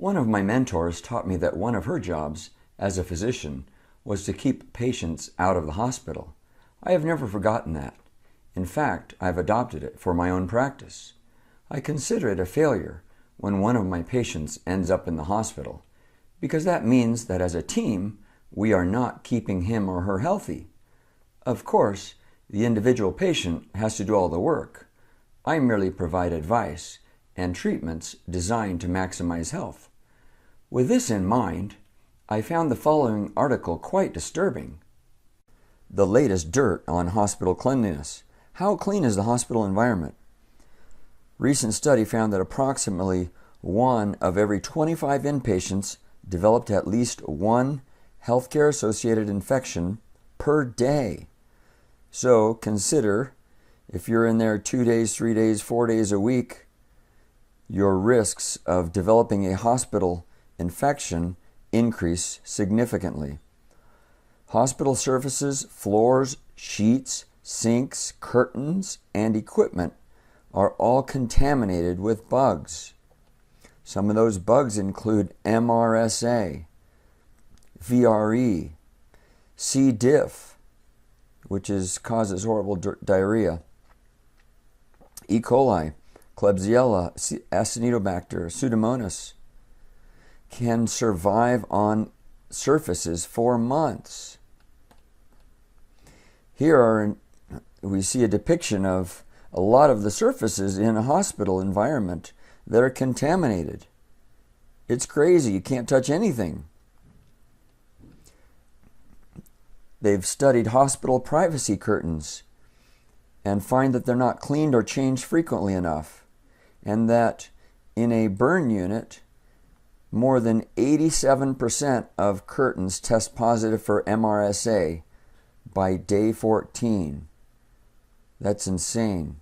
One of my mentors taught me that one of her jobs as a physician was to keep patients out of the hospital. I have never forgotten that. In fact, I've adopted it for my own practice. I consider it a failure when one of my patients ends up in the hospital, because that means that as a team, we are not keeping him or her healthy. Of course, the individual patient has to do all the work. I merely provide advice and treatments designed to maximize health. With this in mind, I found the following article quite disturbing. The latest dirt on hospital cleanliness. How clean is the hospital environment? Recent study found that approximately 1 of every 25 inpatients developed at least one healthcare-associated infection per day. So consider, if you're in there 2 days, 3 days, 4 days a week, your risks of developing a hospital infection increase significantly. Hospital surfaces, floors, sheets, sinks, curtains, and equipment are all contaminated with bugs. Some of those bugs include MRSA, VRE, C. diff, which causes horrible diarrhea, E. coli, Klebsiella, Acinetobacter, Pseudomonas, can survive on surfaces for months. Here we see a depiction of a lot of the surfaces in a hospital environment that are contaminated. It's crazy. You can't touch anything. They've studied hospital privacy curtains and find that they're not cleaned or changed frequently enough, and that in a burn unit, more than 87% of curtains test positive for MRSA by day 14. That's insane.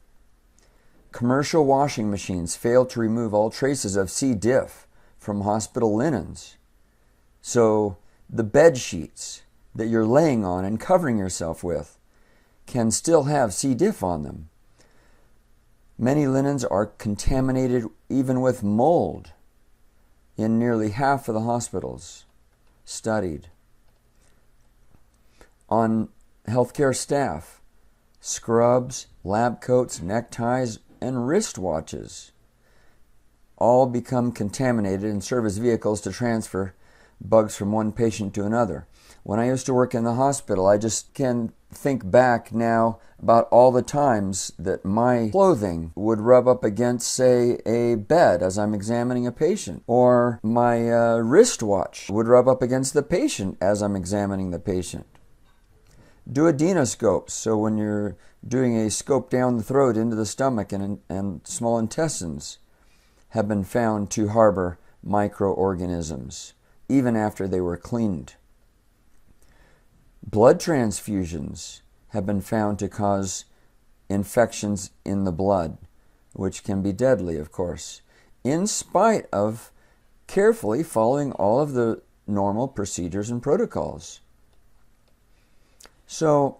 Commercial washing machines fail to remove all traces of C. diff from hospital linens. So the bed sheets that you're laying on and covering yourself with can still have C. diff on them. Many linens are contaminated even with mold in nearly half of the hospitals studied. On healthcare staff, scrubs, lab coats, neckties, and wristwatches all become contaminated and serve as vehicles to transfer bugs from one patient to another. When I used to work in the hospital, I just can think back now about all the times that my clothing would rub up against, say, a bed as I'm examining a patient, or my wristwatch would rub up against the patient as I'm examining the patient. Duodenoscopes, so when you're doing a scope down the throat into the stomach and small intestines, have been found to harbor microorganisms, even after they were cleaned. Blood transfusions have been found to cause infections in the blood, which can be deadly, of course, in spite of carefully following all of the normal procedures and protocols. So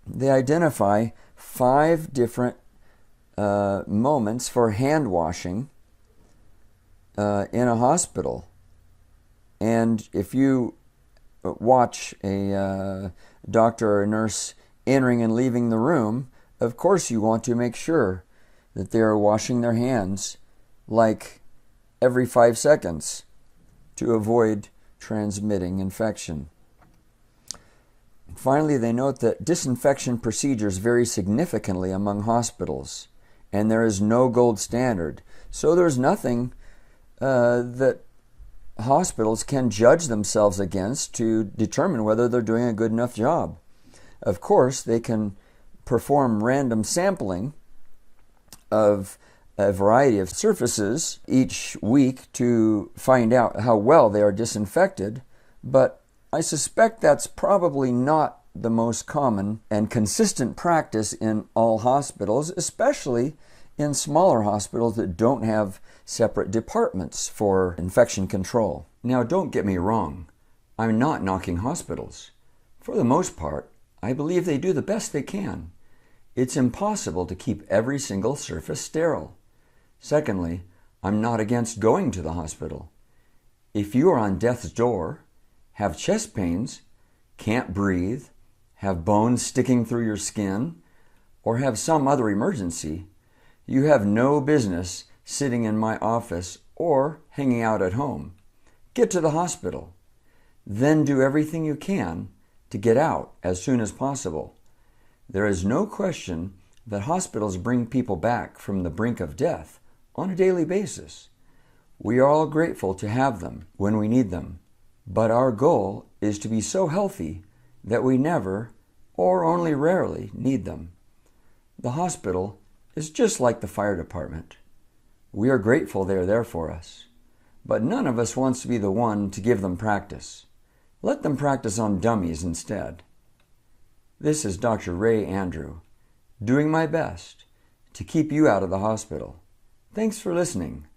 they identify 5 different moments for hand washing in a hospital. And if you watch a doctor or a nurse entering and leaving the room, of course you want to make sure that they are washing their hands like every 5 seconds to avoid transmitting infection. Finally, they note that disinfection procedures vary significantly among hospitals, and there is no gold standard. So there's nothing that hospitals can judge themselves against to determine whether they're doing a good enough job. Of course, they can perform random sampling of a variety of surfaces each week to find out how well they are disinfected, but I suspect that's probably not the most common and consistent practice in all hospitals, especially in smaller hospitals that don't have separate departments for infection control. Now, don't get me wrong. I'm not knocking hospitals. For the most part, I believe they do the best they can. It's impossible to keep every single surface sterile. Secondly, I'm not against going to the hospital. If you are on death's door, have chest pains, can't breathe, have bones sticking through your skin, or have some other emergency, you have no business sitting in my office or hanging out at home. Get to the hospital. Then do everything you can to get out as soon as possible. There is no question that hospitals bring people back from the brink of death on a daily basis. We are all grateful to have them when we need them, but our goal is to be so healthy that we never, or only rarely, need them. The hospital is just like the fire department. We are grateful they are there for us, but none of us wants to be the one to give them practice. Let them practice on dummies instead. This is Dr. Ray Andrew, doing my best to keep you out of the hospital. Thanks for listening.